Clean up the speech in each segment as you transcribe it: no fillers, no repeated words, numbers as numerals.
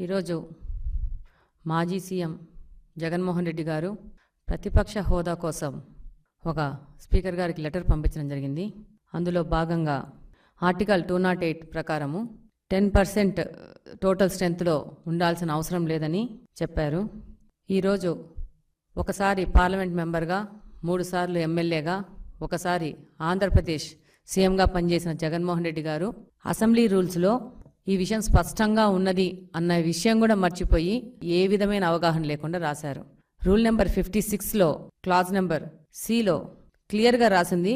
ఈరోజు మాజీ సీఎం జగన్మోహన్ రెడ్డి గారు ప్రతిపక్ష హోదా కోసం ఒక స్పీకర్ గారికి లెటర్ పంపించడం జరిగింది. అందులో భాగంగా ఆర్టికల్ 208 ప్రకారము 10% టోటల్ స్ట్రెంత్లో ఉండాల్సిన అవసరం లేదని చెప్పారు. ఈరోజు ఒకసారి పార్లమెంట్ మెంబర్గా, 3 సార్లు ఎమ్మెల్యేగా, ఒకసారి ఆంధ్రప్రదేశ్ సీఎంగా పనిచేసిన జగన్మోహన్ రెడ్డి గారు అసెంబ్లీ రూల్స్లో ఈ విషయం స్పష్టంగా ఉన్నది అన్న విషయం కూడా మర్చిపోయి ఏ విధమైన అవగాహన లేకుండా రాశారు. రూల్ నెంబర్ 56లో క్లాజ్ నెంబర్ సిలో క్లియర్గా రాసింది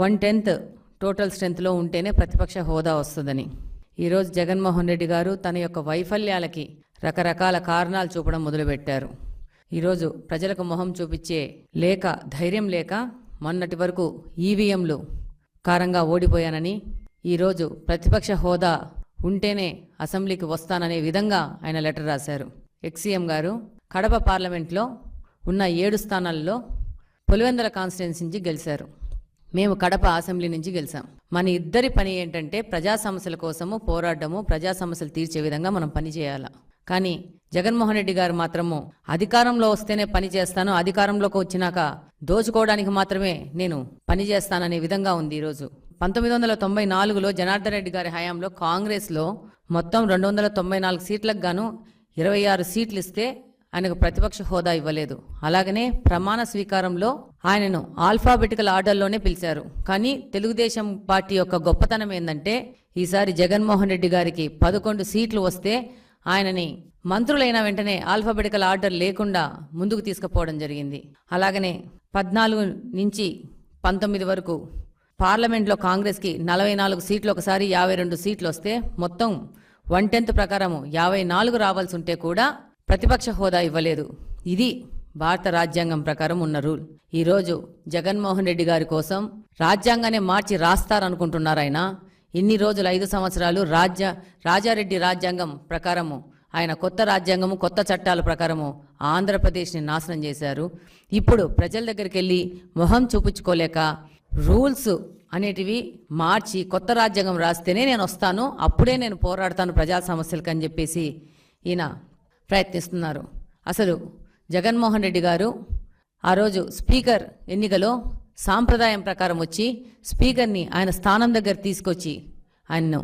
1/10 టోటల్ స్ట్రెంత్లో ఉంటేనే ప్రతిపక్ష హోదా వస్తుందని. ఈరోజు జగన్మోహన్ రెడ్డి గారు తన యొక్క వైఫల్యాలకి రకరకాల కారణాలు చూపడం మొదలుపెట్టారు. ఈరోజు ప్రజలకు మొహం చూపించే లేక, ధైర్యం లేక మొన్నటి వరకు ఈవీఎంలు కారంగా ఓడిపోయానని, ఈరోజు ప్రతిపక్ష హోదా ఉంటేనే అసెంబ్లీకి వస్తాననే విధంగా ఆయన లెటర్ రాశారు. ఎక్సీఎం గారు కడప పార్లమెంట్లో ఉన్న 7 స్థానాల్లో పులివెందుల కాన్స్టిట్యున్సీ నుంచి గెలిచారు. మేము కడప అసెంబ్లీ నుంచి గెలిచాం. మన ఇద్దరి పని ఏంటంటే ప్రజా సమస్యల కోసము పోరాడము, ప్రజా సమస్యలు తీర్చే విధంగా మనం పని చేయాలి. కానీ జగన్మోహన్ రెడ్డి గారు మాత్రము అధికారంలో వస్తేనే పని చేస్తాను, అధికారంలోకి వచ్చినాక దోచుకోవడానికి మాత్రమే నేను పని చేస్తాననే విధంగా ఉంది. ఈరోజు 1994లో జనార్దన్ రెడ్డి గారి హయాంలో కాంగ్రెస్లో మొత్తం 294 సీట్లకు గాను 26 సీట్లు ఇస్తే ఆయనకు ప్రతిపక్ష హోదా ఇవ్వలేదు. అలాగనే ప్రమాణ స్వీకారంలో ఆయనను ఆల్ఫాబెటికల్ ఆర్డర్లోనే పిలిచారు. కానీ తెలుగుదేశం పార్టీ యొక్క గొప్పతనం ఏంటంటే ఈసారి జగన్మోహన్ రెడ్డి గారికి 11 సీట్లు వస్తే ఆయనని మంత్రులైన వెంటనే ఆల్ఫాబెటికల్ ఆర్డర్ లేకుండా ముందుకు తీసుకుపోవడం జరిగింది. అలాగనే 14 నుంచి 19 వరకు పార్లమెంట్లో కాంగ్రెస్కి 44 సీట్లు, ఒకసారి 52 సీట్లు వస్తే మొత్తం 1/10 ప్రకారం 54 రావాల్సి ఉంటే కూడా ప్రతిపక్ష హోదా ఇవ్వలేదు. ఇది భారత రాజ్యాంగం ప్రకారం ఉన్న రూల్. ఈరోజు జగన్మోహన్ రెడ్డి గారి కోసం రాజ్యాంగాన్ని మార్చి రాస్తారనుకుంటున్నారు. ఆయన ఇన్ని రోజులు 5 సంవత్సరాలు రాజారెడ్డి రాజ్యాంగం ప్రకారము, ఆయన కొత్త రాజ్యాంగము, కొత్త చట్టాల ప్రకారము ఆంధ్రప్రదేశ్ని నాశనం చేశారు. ఇప్పుడు ప్రజల దగ్గరికి వెళ్ళి మొహం చూపించుకోలేక రూల్స్ అనేటివి మార్చి కొత్త రాజ్యాంగం రాస్తేనే నేను వస్తాను, అప్పుడే నేను పోరాడతాను ప్రజా సమస్యలకు అని చెప్పేసి ఈయన ప్రయత్నిస్తున్నారు. అసలు జగన్మోహన్ రెడ్డి గారు ఆ రోజు స్పీకర్ ఎన్నికలో సాంప్రదాయం ప్రకారం వచ్చి స్పీకర్ని ఆయన స్థానం దగ్గర తీసుకొచ్చి ఆయన్ను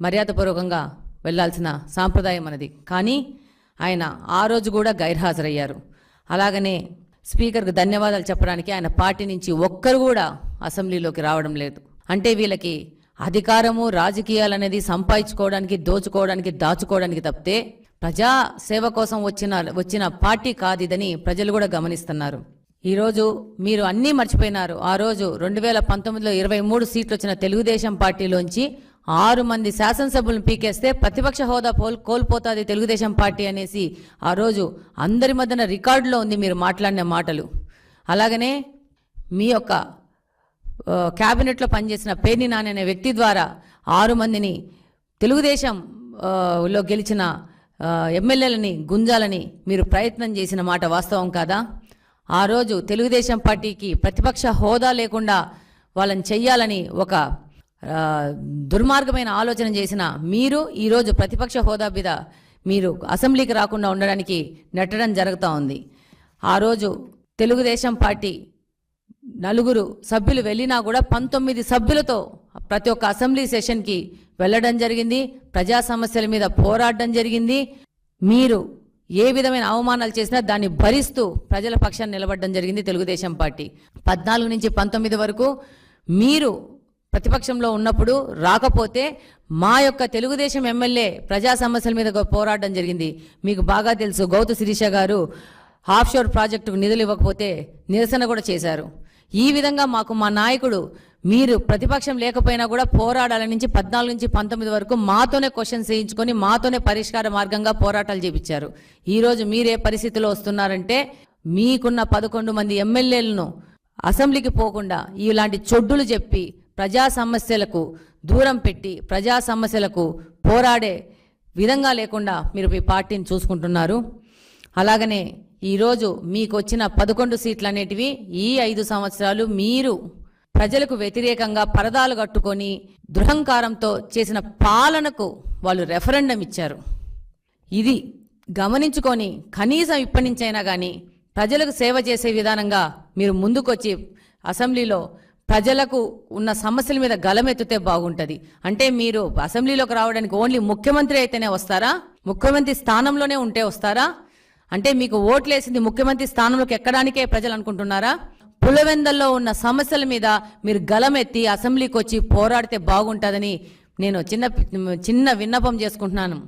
మర్యాదపూర్వకంగా వెళ్లాల్సిన సాంప్రదాయం అన్నది. కానీ ఆయన ఆ రోజు కూడా గైర్హాజరయ్యారు. అలాగనే స్పీకర్కు ధన్యవాదాలు చెప్పడానికి ఆయన పార్టీ నుంచి ఒక్కరు కూడా అసెంబ్లీలోకి రావడం లేదు. అంటే వీళ్ళకి అధికారము, రాజకీయాలు అనేది సంపాదించుకోవడానికి, దోచుకోవడానికి, దాచుకోవడానికి తప్పితే ప్రజా సేవ కోసం వచ్చిన పార్టీ కాదు ఇదని ప్రజలు కూడా గమనిస్తున్నారు. ఈరోజు మీరు అన్నీ మర్చిపోయినారు. ఆ రోజు 2019లో 23 సీట్లు వచ్చిన తెలుగుదేశం పార్టీలోంచి 6 మంది శాసనసభ్యులను పీకేస్తే ప్రతిపక్ష హోదా కోల్పోతుంది తెలుగుదేశం పార్టీ అనేసి ఆ రోజు అందరి మధ్యన రికార్డులో ఉంది మీరు మాట్లాడిన మాటలు. అలాగనే మీ యొక్క క్యాబినెట్లో పనిచేసిన పేర్ని నాని అనే వ్యక్తి ద్వారా 6 మందిని తెలుగుదేశంలో గెలిచిన ఎమ్మెల్యేలని గుంజాలని మీరు ప్రయత్నం చేసిన మాట వాస్తవం కాదా? ఆ రోజు తెలుగుదేశం పార్టీకి ప్రతిపక్ష హోదా లేకుండా వాళ్ళని చెయ్యాలని ఒక దుర్మార్గమైన ఆలోచన చేసిన మీరు ఈరోజు ప్రతిపక్ష హోదా మీద మీరు అసెంబ్లీకి రాకుండా ఉండడానికి నెట్టడం జరుగుతూ ఉంది. ఆ రోజు తెలుగుదేశం పార్టీ 4 సభ్యులు వెళ్ళినా కూడా 19 సభ్యులతో ప్రతి ఒక్క అసెంబ్లీ సెషన్కి వెళ్ళడం జరిగింది. ప్రజా సమస్యల మీద పోరాడడం జరిగింది. మీరు ఏ విధమైన అవమానాలు చేసినా దాన్ని భరిస్తూ ప్రజల పక్షాన్ని నిలబడడం జరిగింది తెలుగుదేశం పార్టీ. 14 నుంచి 19 వరకు మీరు ప్రతిపక్షంలో ఉన్నప్పుడు రాకపోతే మా యొక్క తెలుగుదేశం ఎమ్మెల్యే ప్రజా సమస్యల మీద పోరాడడం జరిగింది. మీకు బాగా తెలుసు, గౌతు శిరీష గారు ఆఫ్షోర్ ప్రాజెక్టుకు నిధులు ఇవ్వకపోతే నిరసన కూడా చేశారు. ఈ విధంగా మాకు మా నాయకుడు మీరు ప్రతిపక్షం లేకపోయినా కూడా పోరాడాల నుంచి 14 నుంచి 19 వరకు మాతోనే క్వశ్చన్స్ వేయించుకొని మాతోనే పరిష్కార మార్గంగా పోరాటాలు చేపించారు. ఈరోజు మీరే పరిస్థితిలో వస్తున్నారంటే మీకున్న 11 మంది ఎమ్మెల్యేలను అసెంబ్లీకి పోకుండా ఇలాంటి చొడ్డులు చెప్పి ప్రజా సమస్యలకు దూరం పెట్టి ప్రజా సమస్యలకు పోరాడే విధంగా లేకుండా మీరు మీ పార్టీని చూసుకుంటున్నారు. అలాగనే ఈరోజు మీకు వచ్చిన 11 సీట్లు అనేటివి ఈ 5 సంవత్సరాలు మీరు ప్రజలకు వ్యతిరేకంగా పరదాలు కట్టుకొని దురహంకారంతో చేసిన పాలనకు వాళ్ళు రెఫరెండం ఇచ్చారు. ఇది గమనించుకొని కనీసం ఇప్పటి నుంచైనా కానీ ప్రజలకు సేవ చేసే విధానంగా మీరు ముందుకొచ్చి అసెంబ్లీలో ప్రజలకు ఉన్న సమస్యల మీద గలమెత్తితే బాగుంటుంది. అంటే మీరు అసెంబ్లీలోకి రావడానికి ఓన్లీ ముఖ్యమంత్రి అయితేనే వస్తారా? ముఖ్యమంత్రి స్థానంలోనే ఉంటే వస్తారా? అంటే మీకు ఓట్లేసింది ముఖ్యమంత్రి స్థానంలోకి ఎక్కడానికే ప్రజలు అనుకుంటున్నారా? పులివెందుల్లో ఉన్న సమస్యల మీద మీరు గలమెత్తి అసెంబ్లీకి వచ్చి పోరాడితే బాగుంటుందని నేను చిన్న విన్నపం చేసుకుంటున్నాను.